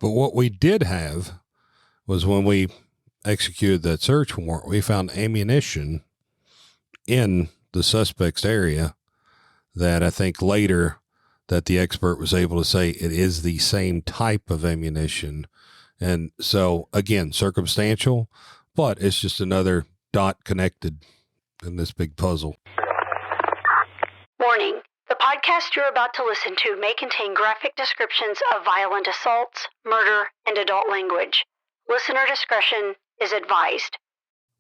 But what we did have was when we executed that search warrant, we found ammunition in the suspect's area that I think later that the expert was able to say it is the same type of ammunition. And so, again, circumstantial, but it's just another dot connected in this big puzzle. Warning. The podcast you're about to listen to may contain graphic descriptions of violent assaults, murder, and adult language. Listener discretion is advised.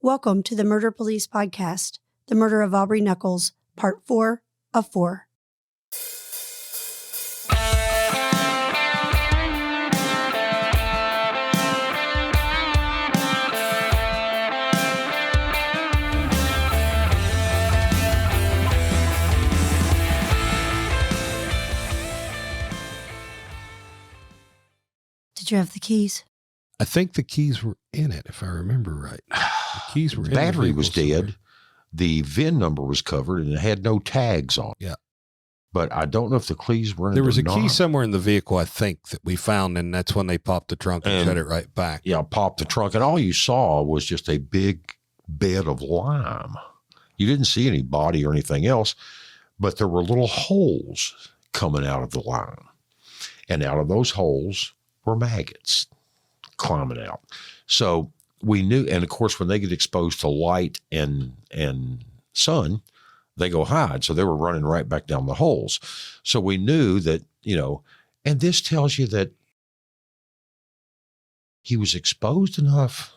Welcome to the Murder Police Podcast, The Murder of Aubrey Nuckolls, Part 4 of 4. Did you have the keys? I think the keys were in it, if I remember right. The keys were in the battery the was somewhere. dead. The VIN number was covered, and it had no tags on it. Yeah. But I don't know if the keys were in it. There was a or key not. somewhere in the vehicle, I think, that we found, and that's when they popped the trunk and shut it right back. Yeah, popped the trunk, and all you saw was just a big bed of lime. You didn't see any body or anything else, but there were little holes coming out of the lime. And out of those holes were maggots climbing out. So we knew, and of course, when they get exposed to light and sun, they go hide. So they were running right back down the holes. So we knew that, and this tells you that he was exposed enough,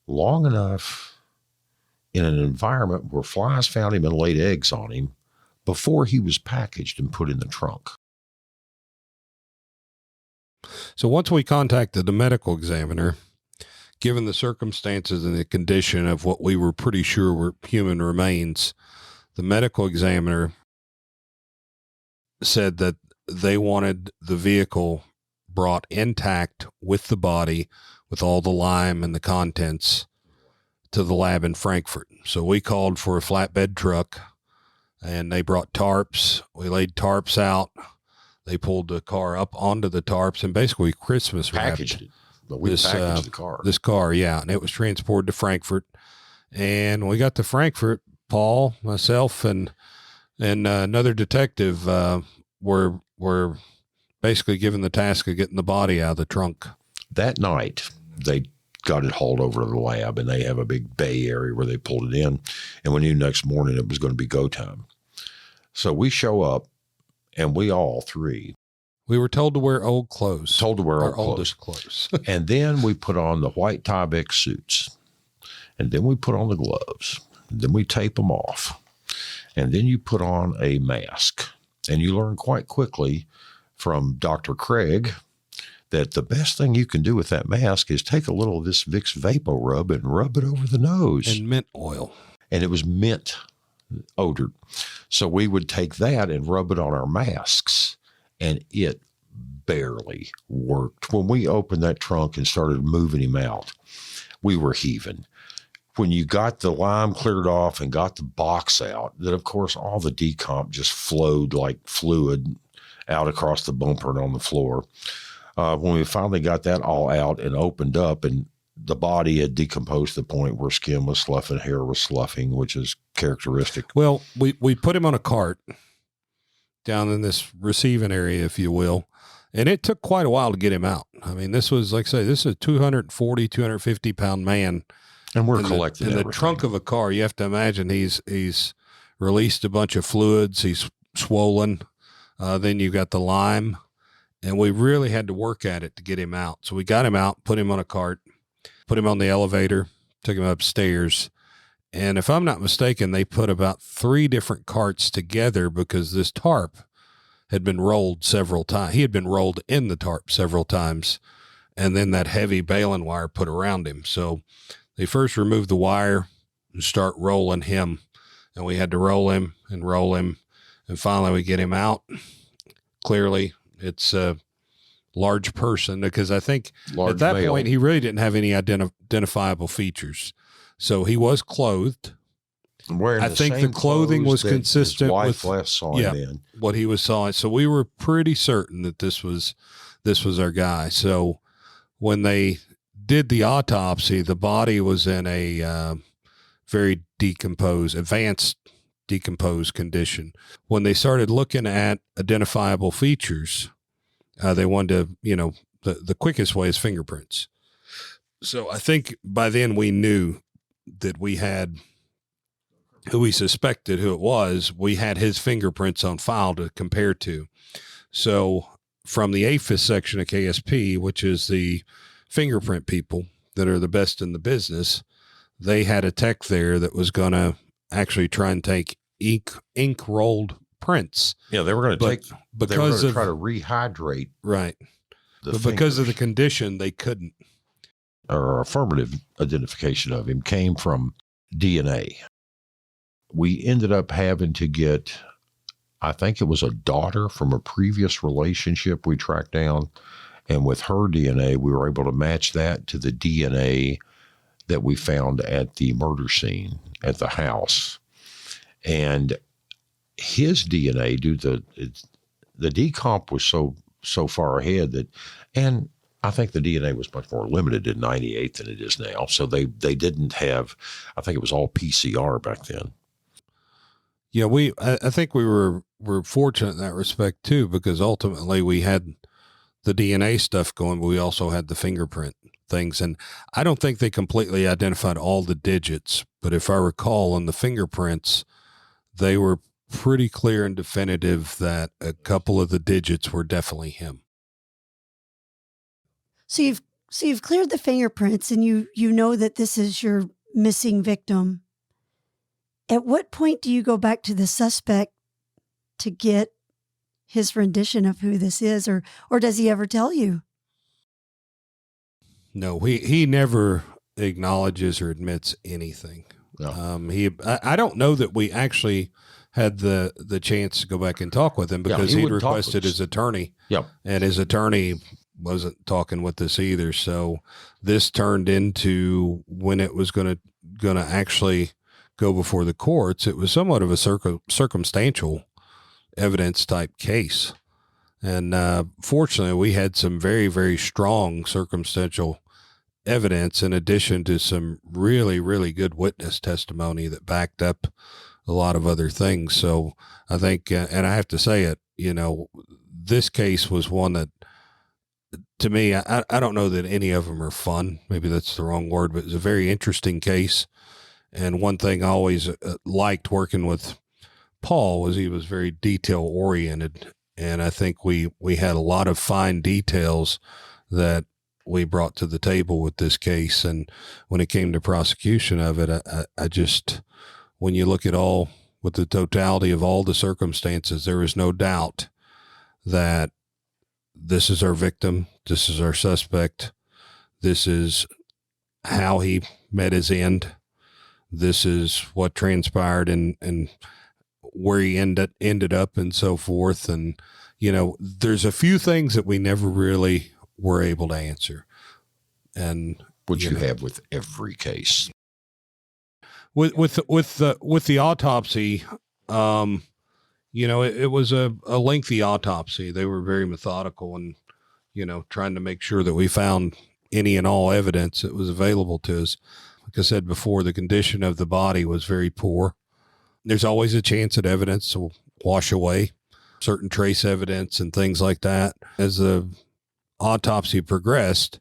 long enough, in an environment where flies found him and laid eggs on him before he was packaged and put in the trunk. So once we contacted the medical examiner, given the circumstances and the condition of what we were pretty sure were human remains, the medical examiner said that they wanted the vehicle brought intact with the body, with all the lime and the contents, to the lab in Frankfurt. So we called for a flatbed truck, and they brought tarps. We laid tarps out. They pulled the car up onto the tarps and basically Christmas wrapped Packaged it. But we packaged the car. This car, yeah. And it was transported to Frankfurt. And when we got to Frankfurt, Paul, myself, and another detective were basically given the task of getting the body out of the trunk. That night, they got it hauled over to the lab, and they have a big bay area where they pulled it in. And we knew next morning it was going to be go time. So we show up, and we all three. We were told to wear old clothes. Told to wear our old oldest clothes. And then we put on the white Tyvek suits. And then we put on the gloves. And then we tape them off. And then you put on a mask. And you learn quite quickly from Dr. Craig that the best thing you can do with that mask is take a little of this Vicks Vapo Rub and rub it over the nose. And mint oil. And it was mint odor. So we would take that and rub it on our masks, and it barely worked. When we opened that trunk and started moving him out, we were heaving. When you got the lime cleared off and got the box out, then of course all the decomp just flowed like fluid out across the bumper and on the floor. When we finally got that all out and opened up, and the body had decomposed to the point where skin was sloughing, hair was sloughing, which is characteristic. Well, we put him on a cart down in this receiving area, if you will, and it took quite a while to get him out. I mean, this was, like I say, this is a 240, 250-pound man. And we're collecting in the trunk of a car. You have to imagine he's released a bunch of fluids. He's swollen. Then you've got the lime, and we really had to work at it to get him out. So we got him out, put him on a cart, put him on the elevator, took him upstairs. And if I'm not mistaken, they put about 3 different carts together because this tarp had been rolled several times. He had been rolled in the tarp several times, and then that heavy baling wire put around him. So they first removed the wire and start rolling him, and we had to roll him, and finally we get him out. Clearly, it's a large person, because I think at that male. point he really didn't have any identifiable features. So he was clothed. Wearing I the think the same clothing was clothes that consistent his wife with last saw him in. what he was sawing. So we were pretty certain that this was our guy. So when they did the autopsy, the body was in a very advanced decomposed condition. When they started looking at identifiable features, they wanted to, the quickest way is fingerprints. So I think by then we knew that we had who we suspected who it was. We had his fingerprints on file to compare to. So from the APHIS section of KSP, which is the fingerprint people that are the best in the business, they had a tech there that was going to actually try and take ink rolled prints. Yeah, they were going to try to rehydrate. Right. But because of the condition, they couldn't. Our affirmative identification of him came from DNA. We ended up having to get, I think it was a daughter from a previous relationship we tracked down. And with her DNA, we were able to match that to the DNA that we found at the murder scene at the house. And his DNA, the decomp was so far ahead that, and I think the DNA was much more limited in 98 than it is now. So they didn't have, I think it was all PCR back then. Yeah, I think we were fortunate in that respect too, because ultimately we had the DNA stuff going, but we also had the fingerprint things. And I don't think they completely identified all the digits, but if I recall on the fingerprints, they were pretty clear and definitive that a couple of the digits were definitely him. So you've cleared the fingerprints and you know that this is your missing victim. At what point do you go back to the suspect to get his rendition of who this is, or does he ever tell you? No, he never acknowledges or admits anything. No. I don't know that we actually had the chance to go back and talk with him because he'd requested his attorney. Yep. And his attorney wasn't talking with us either. So this turned into, when it was going to actually go before the courts, it was somewhat of a circumstantial evidence type case. And fortunately, we had some very, very strong circumstantial evidence in addition to some really, really good witness testimony that backed up a lot of other things. So I think, and I have to say it, this case was one that, to me, I don't know that any of them are fun. Maybe that's the wrong word, but it's a very interesting case. And one thing I always liked working with Paul was he was very detail oriented. And I think we had a lot of fine details that we brought to the table with this case. And when it came to prosecution of it, I just, when you look at all, with the totality of all the circumstances, there is no doubt that this is our victim. This is our suspect. This is how he met his end. This is what transpired and where he ended up and so forth. And, there's a few things that we never really were able to answer. And which you have with every case. With the autopsy, it was a lengthy autopsy. They were very methodical and, trying to make sure that we found any and all evidence that was available to us. Like I said before, the condition of the body was very poor. There's always a chance that evidence will wash away, certain trace evidence and things like that. As the autopsy progressed,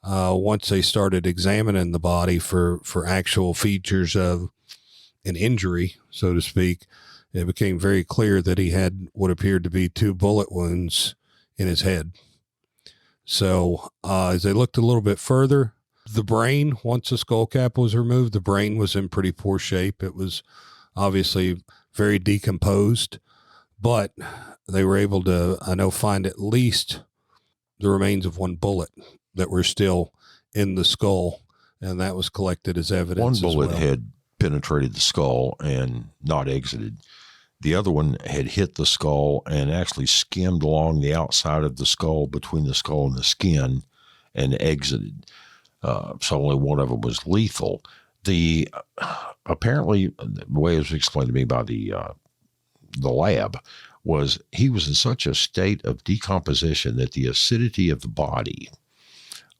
once they started examining the body for actual features of an injury, so to speak, it became very clear that he had what appeared to be 2 bullet wounds in his head. So as they looked a little bit further, the brain, once the skull cap was removed, the brain was in pretty poor shape. It was obviously very decomposed, but they were able to, find at least the remains of 1 bullet that were still in the skull, and that was collected as evidence. 1 bullet had penetrated the skull and not exited. The other one had hit the skull and actually skimmed along the outside of the skull between the skull and the skin and exited. So only one of them was lethal. The apparently the way it was explained to me by the lab was he was in such a state of decomposition that the acidity of the body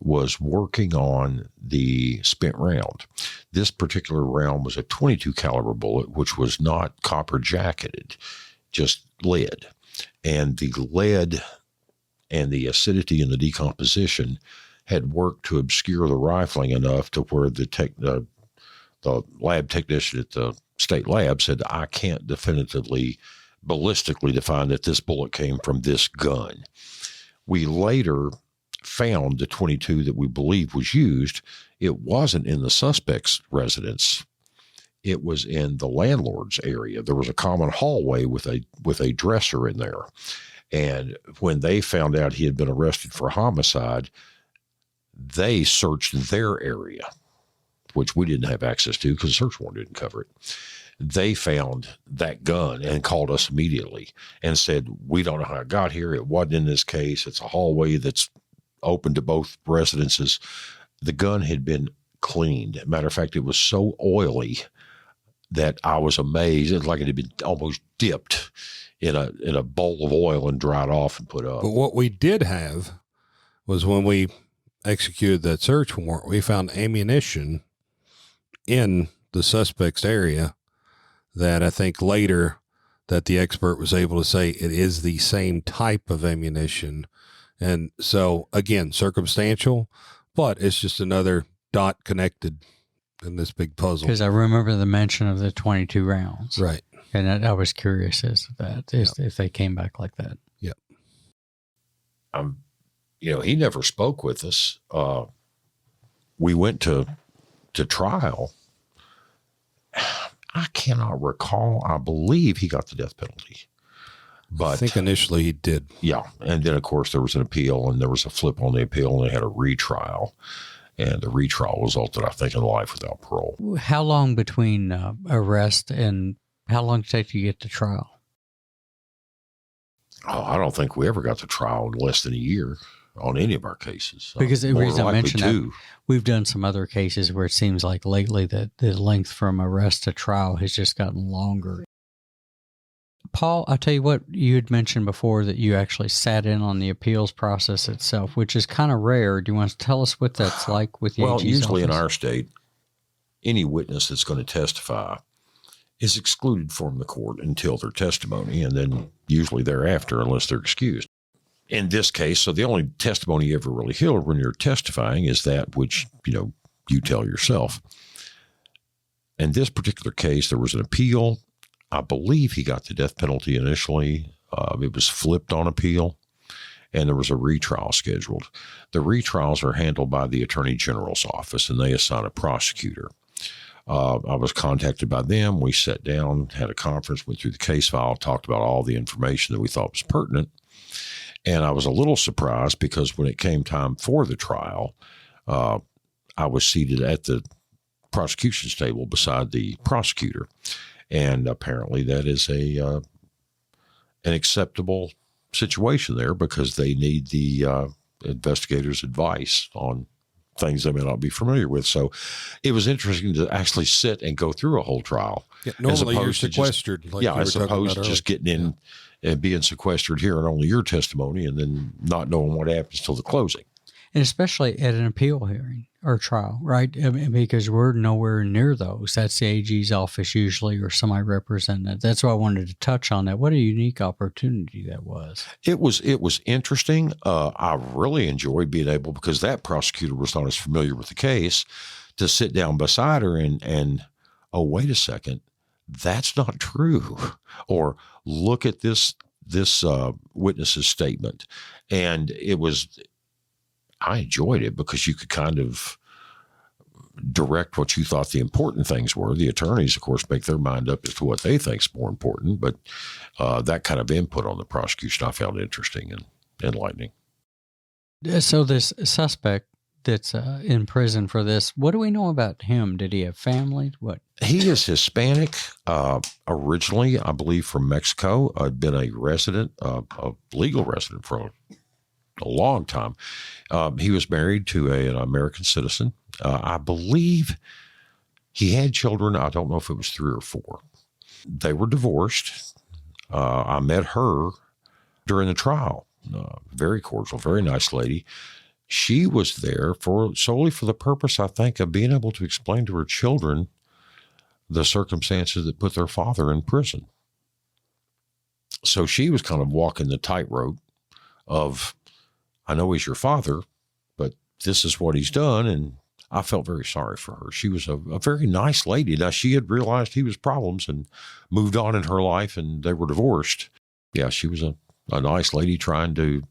was working on the spent round. This particular round was a 22 caliber bullet, which was not copper jacketed, just lead. And the lead and the acidity and the decomposition had worked to obscure the rifling enough to where the lab technician at the state lab said, I can't definitively ballistically define that this bullet came from this gun. We later found the 22 that we believe was used. It wasn't in the suspect's residence. It was in the landlord's area. There was a common hallway with a dresser in there. And when they found out he had been arrested for homicide, they searched their area, which we didn't have access to because the search warrant didn't cover it. They found that gun and called us immediately and said, we don't know how it got here. It wasn't in this case. It's a hallway that's open to both residences. The gun had been cleaned. Matter of fact, it was so oily that I was amazed. It was like it had been almost dipped in a bowl of oil and dried off and put up. But what we did have was when we executed that search warrant, we found ammunition in the suspect's area that I think later that the expert was able to say it is the same type of ammunition. And so, again, circumstantial, but it's just another dot connected in this big puzzle. Because I remember the mention of the 22 rounds. Right. And I was curious as to that, if they came back like that. Yep. He never spoke with us. We went to trial. I cannot recall. I believe he got the death penalty. But I think initially he did. Yeah. And then, of course, there was an appeal, and there was a flip on the appeal, and they had a retrial. And the retrial resulted, I think, in life without parole. How long between arrest and how long did it take to get to trial? Oh, I don't think we ever got to trial in less than a year on any of our cases. Because the reason I mentioned that, two. We've done some other cases where it seems like lately that the length from arrest to trial has just gotten longer. Paul, I'll tell you what, you had mentioned before that you actually sat in on the appeals process itself, which is kind of rare. Do you want to tell us what that's like with the AG's usually office? In our state, any witness that's going to testify is excluded from the court until their testimony, and then usually thereafter, unless they're excused. In this case, so the only testimony you ever really hear when you're testifying is that which, you tell yourself. In this particular case, there was an appeal. I believe he got the death penalty initially. It was flipped on appeal, and there was a retrial scheduled. The retrials are handled by the Attorney General's office, and they assign a prosecutor. I was contacted by them. We sat down, had a conference, went through the case file, talked about all the information that we thought was pertinent. And I was a little surprised because when it came time for the trial, I was seated at the prosecution's table beside the prosecutor. And apparently that is an acceptable situation there because they need the investigator's advice on things they may not be familiar with. So it was interesting to actually sit and go through a whole trial. Yeah, normally you're sequestered. As opposed to just getting in and being sequestered here and only your testimony and then not knowing what happens till the closing. And especially at an appeal hearing or trial, right? I mean, because we're nowhere near those. That's the AG's office usually or somebody representing. That's why I wanted to touch on that. What a unique opportunity that was. It was interesting. I really enjoyed being able, because that prosecutor was not as familiar with the case, to sit down beside her and oh, wait a second, that's not true. Or look at this witness's statement. And I enjoyed it because you could kind of direct what you thought the important things were. The attorneys, of course, make their mind up as to what they think is more important, but that kind of input on the prosecution I found interesting and enlightening. So this suspect that's in prison for this, what do we know about him? Did he have family? What? He is Hispanic, originally, I believe, from Mexico. Had been a resident, a legal resident for a long time. He was married to an American citizen. I believe He had children. I don't know if it was 3 or 4. They were divorced. I met her during the trial. Very cordial, very nice lady. She was there solely for the purpose, I think, of being able to explain to her children the circumstances that put their father in prison. So she was kind of walking the tightrope of, I know he's your father, but this is what he's done. And I felt very sorry for her. She was a very nice lady. Now, she had realized he was problems and moved on in her life, and they were divorced. Yeah, she was a nice lady trying to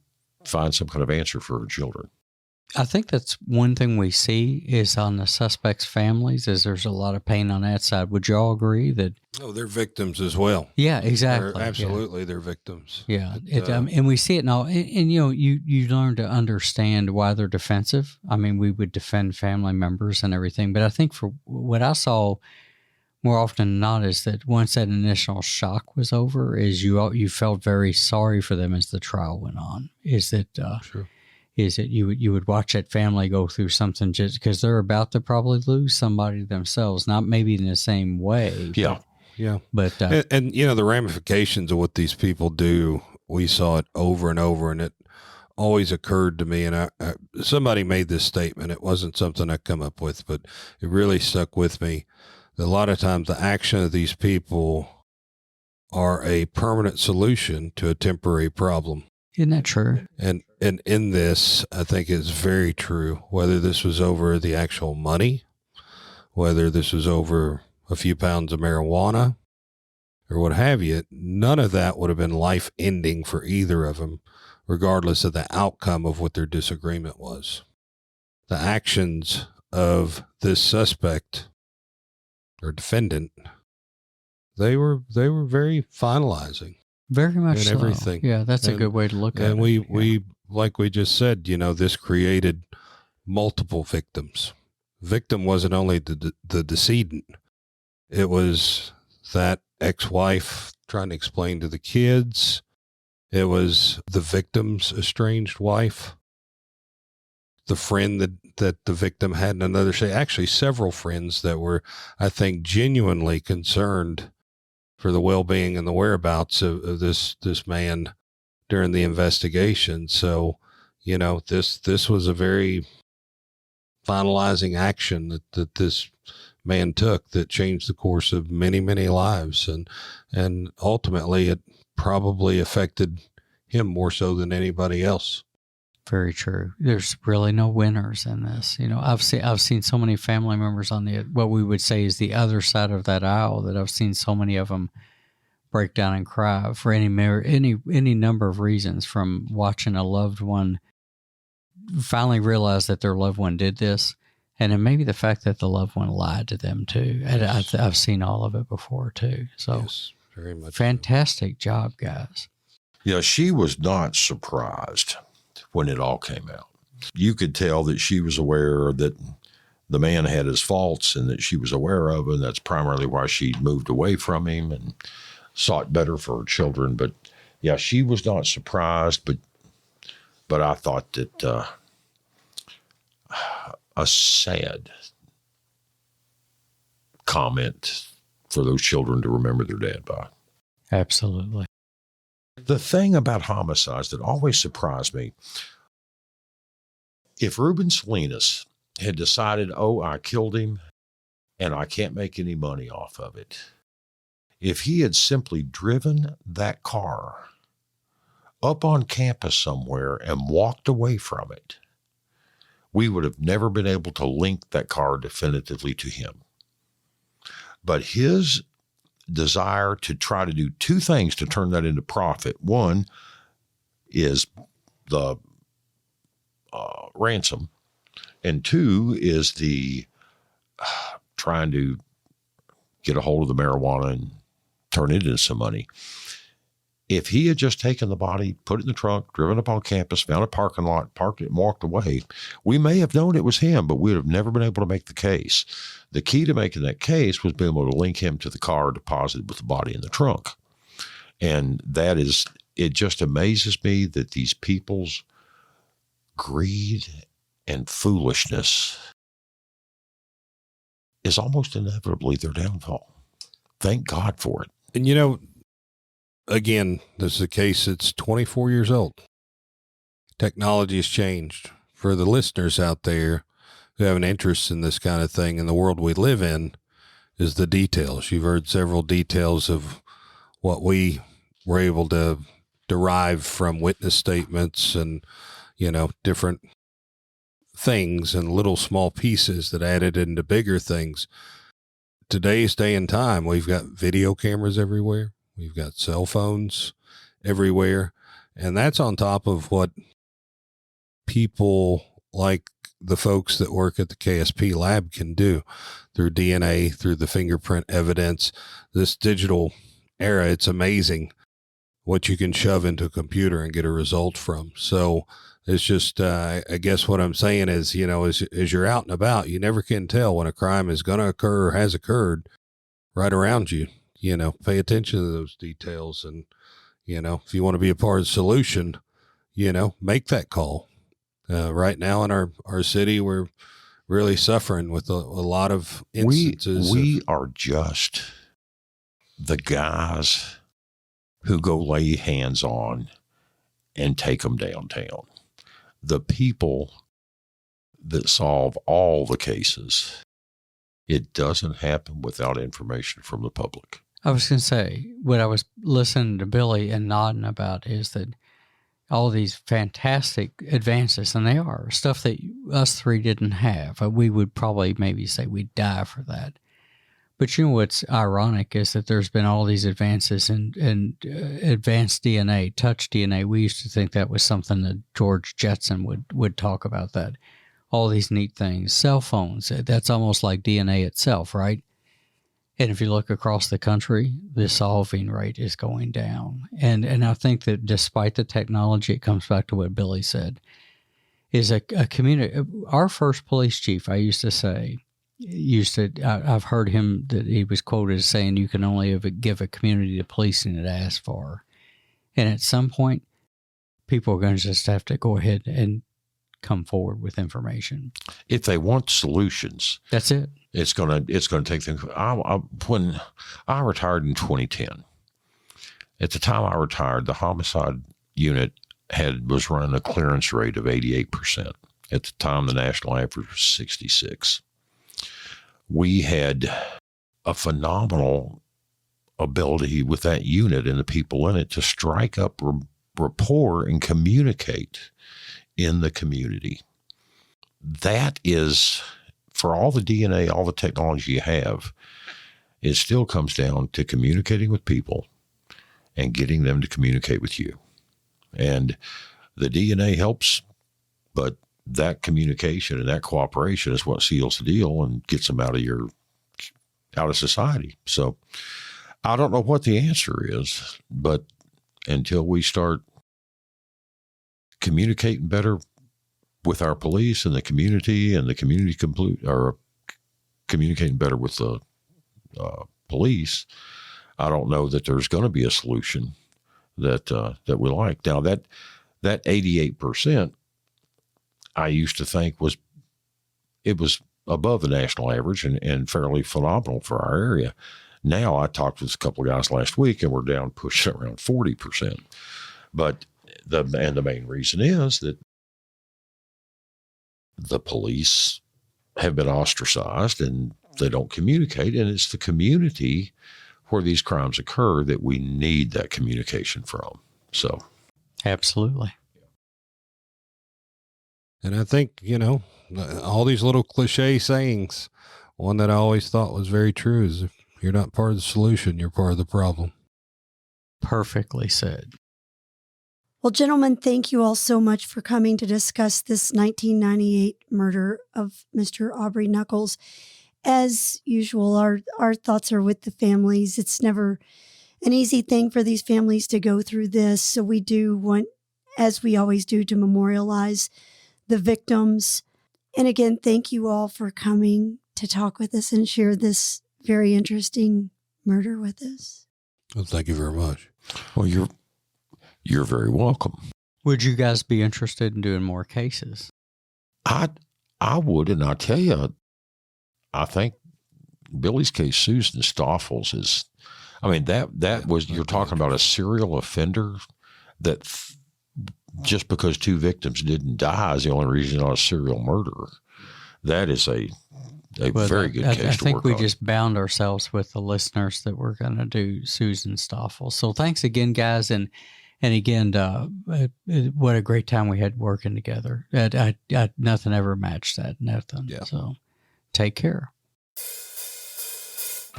find some kind of answer for her children. I think that's one thing we see is on the suspects' families is there's a lot of pain on that side. Would you all agree that? Oh, they're victims as well. Yeah, exactly. Absolutely, they're victims. Yeah, and we see it now. And you learn to understand why they're defensive. I mean, we would defend family members and everything, but I think for what I saw more often than not is that once that initial shock was over, is you felt very sorry for them as the trial went on. Sure. Is that you would watch that family go through something just because they're about to probably lose somebody themselves, not maybe in the same way. Yeah. But and the ramifications of what these people do, we saw it over and over, and it always occurred to me. And somebody made this statement. It wasn't something I come up with, but it really stuck with me. A lot of times the action of these people are a permanent solution to a temporary problem. Isn't that true? And in this, I think it's very true, whether this was over the actual money, whether this was over a few pounds of marijuana or what have you, none of that would have been life ending for either of them, regardless of the outcome of what their disagreement was. The actions of this suspect or defendant, they were very finalizing. Very much and so. Everything. Yeah, that's a good way to look at it. And we, like we just said, this created multiple victims. Victim wasn't only the decedent. It was that ex-wife trying to explain to the kids. It was the victim's estranged wife. The friend that the victim had in another state. Actually, several friends that were, I think, genuinely concerned for the well-being and the whereabouts of this man during the investigation. So, this was a very finalizing action that this man took that changed the course of many, many lives. And ultimately it probably affected him more so than anybody else. Very true. There's really no winners in this. I've seen so many family members on what we would say is the other side of that aisle that I've seen so many of them break down and cry for any number of reasons, from watching a loved one finally realize that their loved one did this, and then maybe the fact that the loved one lied to them too. And I've seen all of it before too. So yes, very much fantastic job, guys. Yeah, she was not surprised when it all came out. You could tell that she was aware that the man had his faults and that she was aware of, and that's primarily why she moved away from him and sought better for her children. But yeah, she was not surprised, but I thought that a sad comment for those children to remember their dad by. Absolutely. The thing about homicides that always surprised me, if Ruben Salinas had decided, I killed him and I can't make any money off of it, if he had simply driven that car up on campus somewhere and walked away from it, we would have never been able to link that car definitively to him. But his desire to try to do two things to turn that into profit. One is the ransom, and two is the trying to get a hold of the marijuana and turn it into some money. If he had just taken the body, put it in the trunk, driven up on campus, found a parking lot, parked it, and walked away, we may have known it was him, but we would have never been able to make the case. The key to making that case was being able to link him to the car deposited with the body in the trunk. And it just amazes me that these people's greed and foolishness is almost inevitably their downfall. Thank God for it. And, again, this is a case that's 24 years old. Technology has changed. For the listeners out there who have an interest in this kind of thing in the world we live in, is the details. You've heard several details of what we were able to derive from witness statements and, different things and little small pieces that added into bigger things. Today's day and time, we've got video cameras everywhere. We've got cell phones everywhere. And that's on top of what people like the folks that work at the KSP lab can do through DNA, through the fingerprint evidence. This digital era, it's amazing what you can shove into a computer and get a result from. So it's just, I guess what I'm saying is, as you're out and about, you never can tell when a crime is going to occur or has occurred right around you. Pay attention to those details. And, if you want to be a part of the solution, make that call. Right now in our city, we're really suffering with a lot of instances. We are just the guys who go lay hands on and take them downtown. The people that solve all the cases, it doesn't happen without information from the public. I was going to say, what I was listening to Billy and nodding about is that all these fantastic advances, and they are stuff that us three didn't have. We would probably maybe say we'd die for that. But what's ironic is that there's been all these advances in advanced DNA, touch DNA. We used to think that was something that George Jetson would talk about, that. All these neat things. Cell phones, that's almost like DNA itself, right? And if you look across the country, the solving rate is going down. And I think that despite the technology, it comes back to what Billy said, is a community. Our first police chief, I used to say, I've heard him, that he was quoted as saying, you can only give a community the policing it asks for. And at some point, people are going to just have to go ahead and come forward with information. If they want solutions, that's it. It's going to take things. When I retired in 2010, at the time I retired, the homicide unit was running a clearance rate of 88%. At the time, the national average was 66. We had a phenomenal ability with that unit and the people in it to strike up rapport and communicate in the community. That is, for all the DNA, all the technology you have, it still comes down to communicating with people and getting them to communicate with you. And the DNA helps, but that communication and that cooperation is what seals the deal and gets them out of society. So I don't know what the answer is, but until we start communicating better with our police and the community or communicating better with the police, I don't know that there's going to be a solution that we like. Now that 88%, I used to think was above the national average and fairly phenomenal for our area. Now I talked with a couple of guys last week and we're down pushing around 40%. But the main reason is that the police have been ostracized and they don't communicate, and it's the community where these crimes occur that we need that communication from. So, absolutely. And I think, all these little cliche sayings, one that I always thought was very true is, if you're not part of the solution, you're part of the problem. Perfectly said. Well, gentlemen, thank you all so much for coming to discuss this 1998 murder of Mr. Aubrey Nuckolls. As usual, our thoughts are with the families. It's never an easy thing for these families to go through this. So we do want, as we always do, to memorialize the victims. And again, thank you all for coming to talk with us and share this very interesting murder with us. Well, thank you very much. Well, you're very welcome. Would you guys be interested in doing more cases? I would, and I tell you, I think Billy's case, Susan Stoffels is, I mean, that was, you're talking about a serial offender that just because 2 victims didn't die is the only reason he's not a serial murderer. That is a very good case to work on. I think we just bound ourselves with the listeners that we're going to do Susan Stoffel. So thanks again, guys. And again, what a great time we had working together. Nothing ever matched that. Nothing. Yeah. So take care.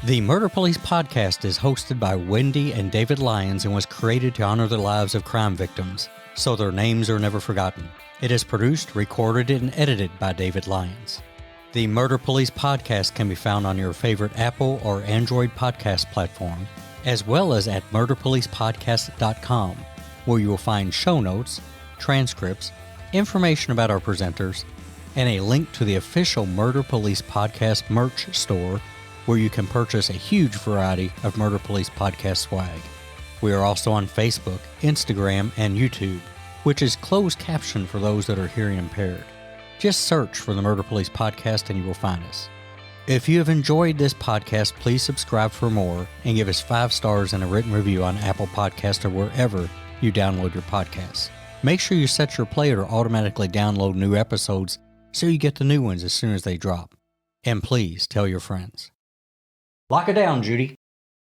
The Murder Police podcast is hosted by Wendy and David Lyons and was created to honor the lives of crime victims, so their names are never forgotten. It is produced, recorded, and edited by David Lyons. The Murder Police podcast can be found on your favorite Apple or Android podcast platform, as well as at murderpolicepodcast.com, where you will find show notes, transcripts, information about our presenters, and a link to the official Murder Police Podcast merch store, where you can purchase a huge variety of Murder Police Podcast swag. We are also on Facebook, Instagram, and YouTube, which is closed caption for those that are hearing impaired. Just search for the Murder Police Podcast and you will find us. If you have enjoyed this podcast, please subscribe for more and give us 5 stars and a written review on Apple Podcasts or wherever you download your podcasts. Make sure you set your player to automatically download new episodes so you get the new ones as soon as they drop. And please tell your friends. Lock it down, Judy.